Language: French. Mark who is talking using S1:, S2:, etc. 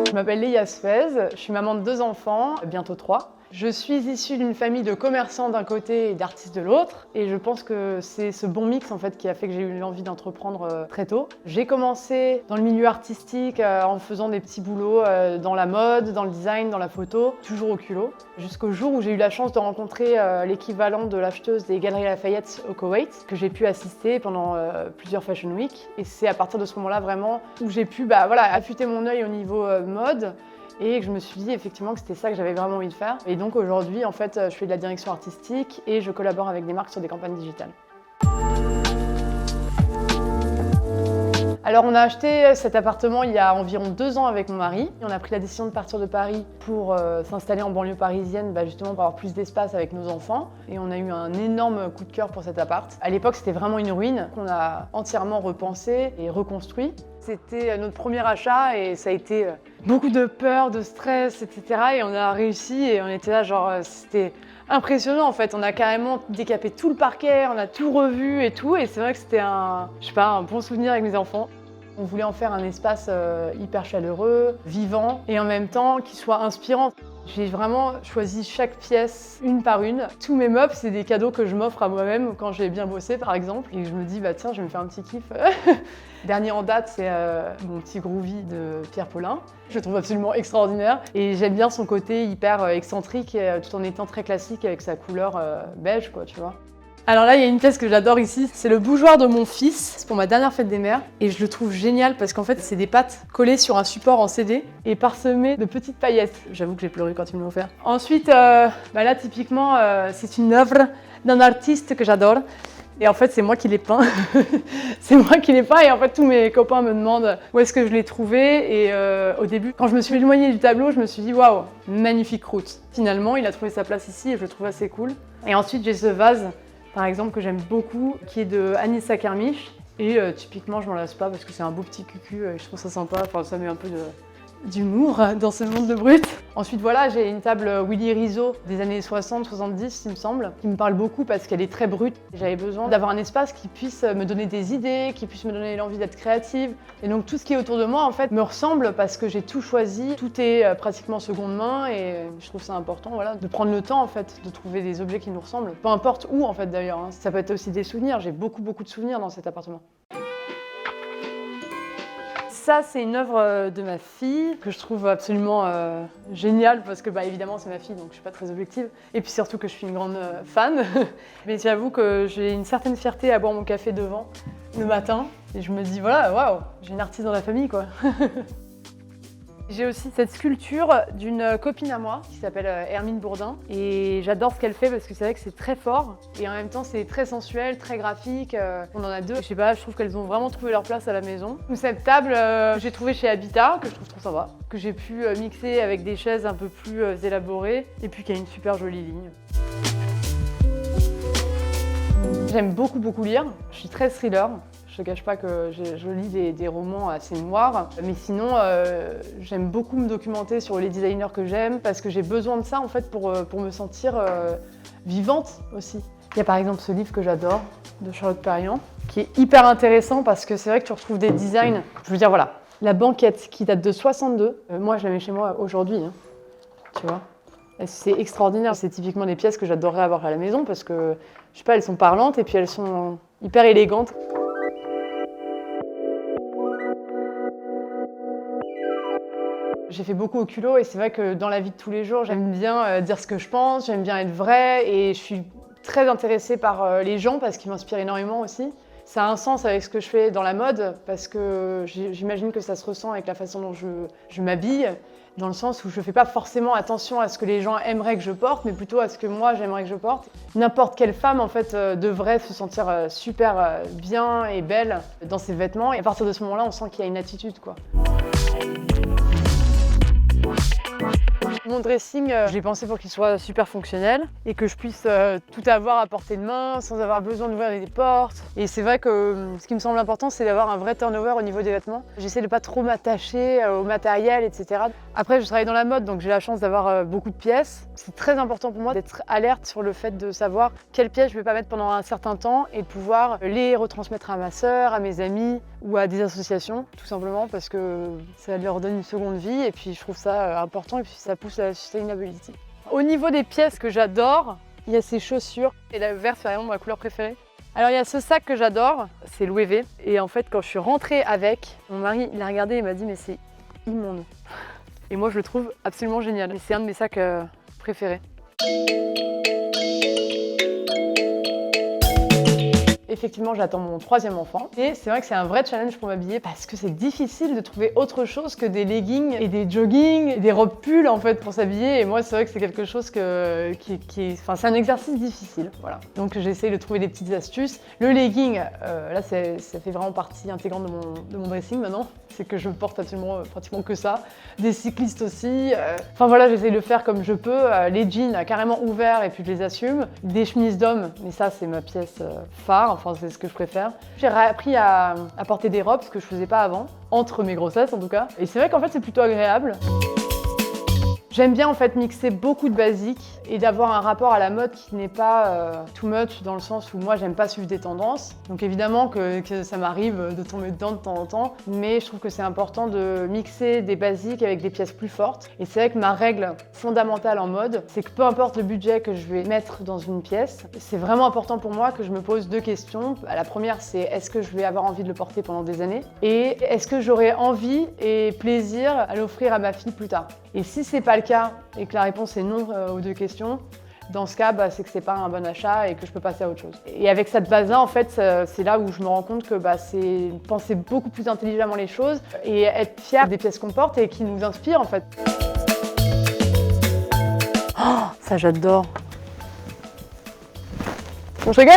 S1: Je m'appelle Léa Sfez, je suis maman de 2 enfants, bientôt 3. Je suis issue d'une famille de commerçants d'un côté et d'artistes de l'autre. Et je pense que c'est ce bon mix en fait qui a fait que j'ai eu l'envie d'entreprendre très tôt. J'ai commencé dans le milieu artistique en faisant des petits boulots dans la mode, dans le design, dans la photo, toujours au culot. Jusqu'au jour où j'ai eu la chance de rencontrer l'équivalent de l'acheteuse des Galeries Lafayette au Koweït, que j'ai pu assister pendant plusieurs Fashion Week. Et c'est à partir de ce moment-là vraiment où j'ai pu affûter mon œil au niveau mode. Et je me suis dit effectivement que c'était ça que j'avais vraiment envie de faire. Et donc aujourd'hui, en fait, je fais de la direction artistique et je collabore avec des marques sur des campagnes digitales. Alors on a acheté cet appartement il y a environ 2 ans avec mon mari. On a pris la décision de partir de Paris pour s'installer en banlieue parisienne, justement pour avoir plus d'espace avec nos enfants. Et on a eu un énorme coup de cœur pour cet appart. À l'époque, c'était vraiment une ruine qu'on a entièrement repensé et reconstruit. C'était notre premier achat et ça a été beaucoup de peur, de stress, etc. Et on a réussi et on était là, genre, c'était impressionnant en fait. On a carrément décapé tout le parquet, on a tout revu et tout. Et c'est vrai que c'était un bon souvenir avec mes enfants. On voulait en faire un espace hyper chaleureux, vivant et en même temps qui soit inspirant. J'ai vraiment choisi chaque pièce une par une. Tous mes meubles, c'est des cadeaux que je m'offre à moi-même quand j'ai bien bossé par exemple. Et je me dis, tiens, je vais me faire un petit kiff. Dernier en date, c'est mon petit Groovy de Pierre Paulin. Je le trouve absolument extraordinaire. Et j'aime bien son côté hyper excentrique tout en étant très classique avec sa couleur beige, quoi, tu vois. Alors là, il y a une pièce que j'adore ici, c'est le bougeoir de mon fils. C'est pour ma dernière fête des mères et je le trouve génial parce qu'en fait, c'est des pâtes collées sur un support en CD et parsemées de petites paillettes. J'avoue que j'ai pleuré quand il me l'a offert. Ensuite, là, typiquement, c'est une œuvre d'un artiste que j'adore. Et en fait, c'est moi qui l'ai peint. C'est moi qui l'ai peint et en fait, tous mes copains me demandent où est-ce que je l'ai trouvé. Et au début, quand je me suis éloignée du tableau, je me suis dit, waouh, magnifique croûte. Finalement, il a trouvé sa place ici et je le trouve assez cool. Et ensuite, j'ai ce vase, par exemple, que j'aime beaucoup, qui est de Anissa Kermiche. Et typiquement, je m'en lasse pas parce que c'est un beau petit cucu, je trouve ça sympa, enfin, ça met un peu d'humour dans ce monde de brut. Ensuite, voilà, j'ai une table Willy Rizzo des années 60-70, il me semble, qui me parle beaucoup parce qu'elle est très brute. J'avais besoin d'avoir un espace qui puisse me donner des idées, qui puisse me donner l'envie d'être créative. Et donc, tout ce qui est autour de moi, en fait, me ressemble parce que j'ai tout choisi. Tout est pratiquement seconde main et je trouve ça important, voilà, de prendre le temps, en fait, de trouver des objets qui nous ressemblent. Peu importe où, en fait, d'ailleurs. Ça peut être aussi des souvenirs. J'ai beaucoup de souvenirs dans cet appartement. Ça, c'est une œuvre de ma fille que je trouve absolument géniale parce que évidemment c'est ma fille donc je suis pas très objective et puis surtout que je suis une grande fan. Mais j'avoue que j'ai une certaine fierté à boire mon café devant le matin et je me dis voilà, waouh, j'ai une artiste dans la famille quoi. J'ai aussi cette sculpture d'une copine à moi qui s'appelle Hermine Bourdin et j'adore ce qu'elle fait parce que c'est vrai que c'est très fort et en même temps c'est très sensuel, très graphique. On en a 2, je sais pas, je trouve qu'elles ont vraiment trouvé leur place à la maison. Cette table, j'ai trouvée chez Habitat, que je trouve trop sympa, que j'ai pu mixer avec des chaises un peu plus élaborées et puis qui a une super jolie ligne. J'aime beaucoup lire, je suis très thriller. Je ne te cache pas que je lis des romans assez noirs, mais sinon j'aime beaucoup me documenter sur les designers que j'aime parce que j'ai besoin de ça en fait pour me sentir vivante aussi. Il y a par exemple ce livre que j'adore de Charlotte Perriand qui est hyper intéressant parce que c'est vrai que tu retrouves des designs, je veux dire voilà, la banquette qui date de 62, moi je la mets chez moi aujourd'hui, tu vois. C'est extraordinaire, c'est typiquement des pièces que j'adorerais avoir à la maison parce que je sais pas, elles sont parlantes et puis elles sont hyper élégantes. J'ai fait beaucoup au culot et c'est vrai que dans la vie de tous les jours, j'aime bien dire ce que je pense, j'aime bien être vraie et je suis très intéressée par les gens parce qu'ils m'inspirent énormément aussi. Ça a un sens avec ce que je fais dans la mode parce que j'imagine que ça se ressent avec la façon dont je m'habille, dans le sens où je ne fais pas forcément attention à ce que les gens aimeraient que je porte, mais plutôt à ce que moi j'aimerais que je porte. N'importe quelle femme en fait devrait se sentir super bien et belle dans ses vêtements et à partir de ce moment-là, on sent qu'il y a une attitude quoi. Mon dressing, je l'ai pensé pour qu'il soit super fonctionnel et que je puisse tout avoir à portée de main sans avoir besoin d'ouvrir des portes. Et c'est vrai que ce qui me semble important, c'est d'avoir un vrai turnover au niveau des vêtements. J'essaie de pas trop m'attacher au matériel, etc. Après, je travaille dans la mode, donc j'ai la chance d'avoir beaucoup de pièces. C'est très important pour moi d'être alerte sur le fait de savoir quelles pièces je vais pas mettre pendant un certain temps et de pouvoir les retransmettre à ma sœur, à mes amis ou à des associations, tout simplement parce que ça leur donne une seconde vie et puis je trouve ça important et puis ça pousse la sustainability. Au niveau des pièces que j'adore, il y a ces chaussures et la verte c'est vraiment ma couleur préférée. Alors il y a ce sac que j'adore, c'est Louis V. Et en fait quand je suis rentrée avec, mon mari il a regardé et m'a dit mais c'est immonde. Et moi je le trouve absolument génial. Et c'est un de mes sacs préférés. Effectivement, j'attends mon 3e enfant et c'est vrai que c'est un vrai challenge pour m'habiller parce que c'est difficile de trouver autre chose que des leggings et des joggings et des robes pulls en fait pour s'habiller et moi c'est vrai que c'est quelque chose c'est un exercice difficile, voilà. Donc j'essaye de trouver des petites astuces. Le legging, là ça fait vraiment partie intégrante de mon dressing maintenant, c'est que je porte absolument pratiquement que ça. Des cyclistes aussi, enfin voilà, j'essaye de le faire comme je peux. Les jeans carrément ouverts et puis je les assume. Des chemises d'homme, mais ça c'est ma pièce phare. Enfin, c'est ce que je préfère. J'ai appris à porter des robes, ce que je faisais pas avant, entre mes grossesses en tout cas. Et c'est vrai qu'en fait, c'est plutôt agréable. J'aime bien en fait mixer beaucoup de basiques et d'avoir un rapport à la mode qui n'est pas too much dans le sens où moi j'aime pas suivre des tendances. Donc évidemment que ça m'arrive de tomber dedans de temps en temps, mais je trouve que c'est important de mixer des basiques avec des pièces plus fortes. Et c'est vrai que ma règle fondamentale en mode, c'est que peu importe le budget que je vais mettre dans une pièce, c'est vraiment important pour moi que je me pose 2 questions. La première c'est est-ce que je vais avoir envie de le porter pendant des années et est-ce que j'aurai envie et plaisir à l'offrir à ma fille plus tard. Et si c'est pas le cas et que la réponse est non aux 2 questions, dans ce cas, c'est que c'est pas un bon achat et que je peux passer à autre chose. Et avec cette base-là, en fait, c'est là où je me rends compte que c'est penser beaucoup plus intelligemment les choses et être fier des pièces qu'on porte et qui nous inspirent en fait. Oh, ça j'adore. Bon, je rigole.